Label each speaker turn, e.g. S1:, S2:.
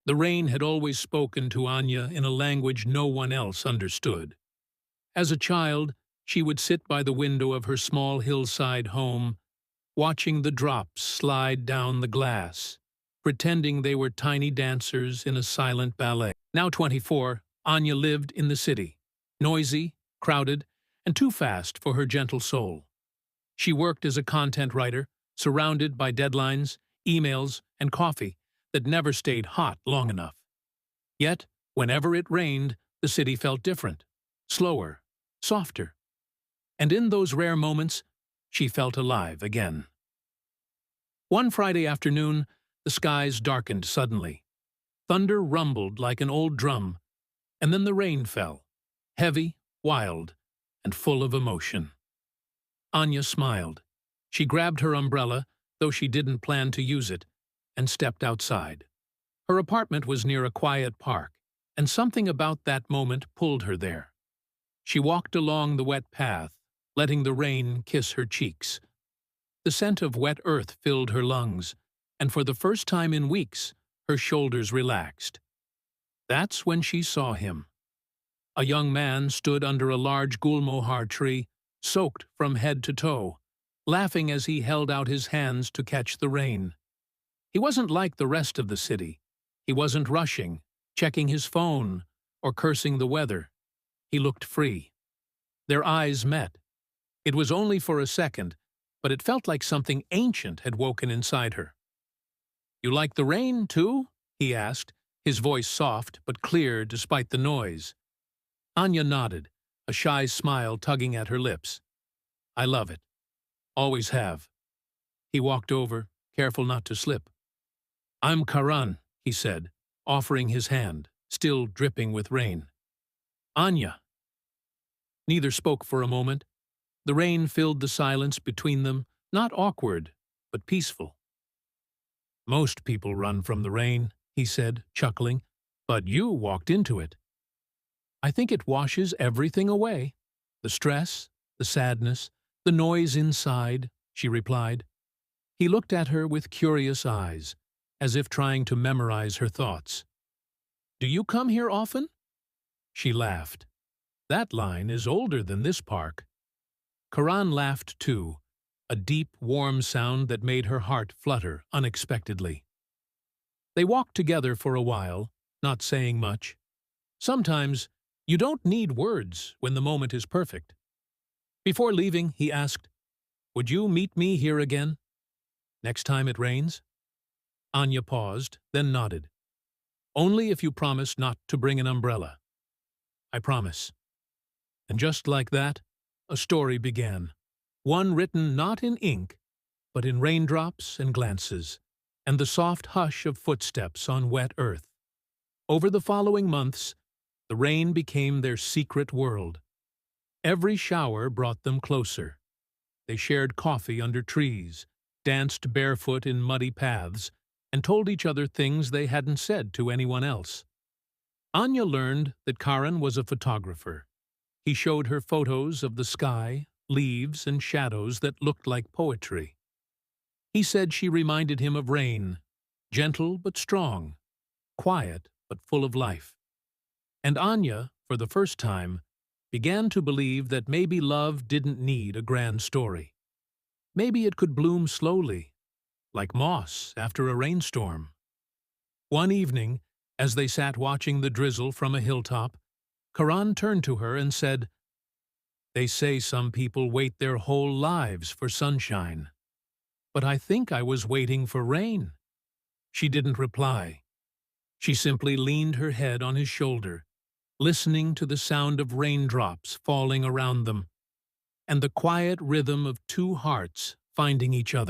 S1: The rain had always spoken to Anya in a language no one else understood. As a child, she would sit by the window of her small hillside home, watching the drops slide down the glass, pretending they were tiny dancers in a silent ballet. Now 24, Anya lived in the city, noisy, crowded, and too fast for her gentle soul. She worked as a content writer, surrounded by deadlines, emails, and coffee that never stayed hot long enough. Yet, whenever it rained, the city felt different, slower, softer. And in those rare moments, she felt alive again. One Friday afternoon, the skies darkened suddenly. Thunder rumbled like an old drum, and then the rain fell, heavy, wild, and full of emotion. Anya smiled. She grabbed her umbrella, though she didn't plan to use it, and stepped outside. Her apartment was near a quiet park, and something about that moment pulled her there. She walked along the wet path, letting the rain kiss her cheeks. The scent of wet earth filled her lungs, and for the first time in weeks, her shoulders relaxed. That's when she saw him. A young man stood under a large gulmohar tree, soaked from head to toe, laughing as he held out his hands to catch the rain. He wasn't like the rest of the city. He wasn't rushing, checking his phone, or cursing the weather. He looked free. Their eyes met. It was only for a second, but it felt like something ancient had woken inside her. "You like the rain, too?" he asked, his voice soft but clear despite the noise. Anya nodded, a shy smile tugging at her lips. "I love it. Always have." He walked over, careful not to slip. "I'm Karan," he said, offering his hand, still dripping with rain. "Anya." Neither spoke for a moment. The rain filled the silence between them, not awkward, but peaceful. "Most people run from the rain," he said, chuckling, "but you walked into it." "I think it washes everything away. The stress, the sadness, the noise inside," she replied. He looked at her with curious eyes, as if trying to memorize her thoughts. "Do you come here often?" She laughed. "That line is older than this park." Karan laughed too, a deep, warm sound that made her heart flutter unexpectedly. They walked together for a while, not saying much. Sometimes you don't need words when the moment is perfect. Before leaving, he asked, "Would you meet me here again? Next time it rains?" Anya paused, then nodded. "Only if you promise not to bring an umbrella." "I promise." And just like that, a story began. One written not in ink, but in raindrops and glances, and the soft hush of footsteps on wet earth. Over the following months, the rain became their secret world. Every shower brought them closer. They shared coffee under trees, danced barefoot in muddy paths, and told each other things they hadn't said to anyone else. Anya learned that Karan was a photographer. He showed her photos of the sky, leaves, and shadows that looked like poetry. He said she reminded him of rain, gentle but strong, quiet but full of life. And Anya, for the first time, began to believe that maybe love didn't need a grand story. Maybe it could bloom slowly, like moss after a rainstorm. One evening, as they sat watching the drizzle from a hilltop, Karan turned to her and said, "They say some people wait their whole lives for sunshine. But I think I was waiting for rain." She didn't reply. She simply leaned her head on his shoulder, listening to the sound of raindrops falling around them, and the quiet rhythm of two hearts finding each other.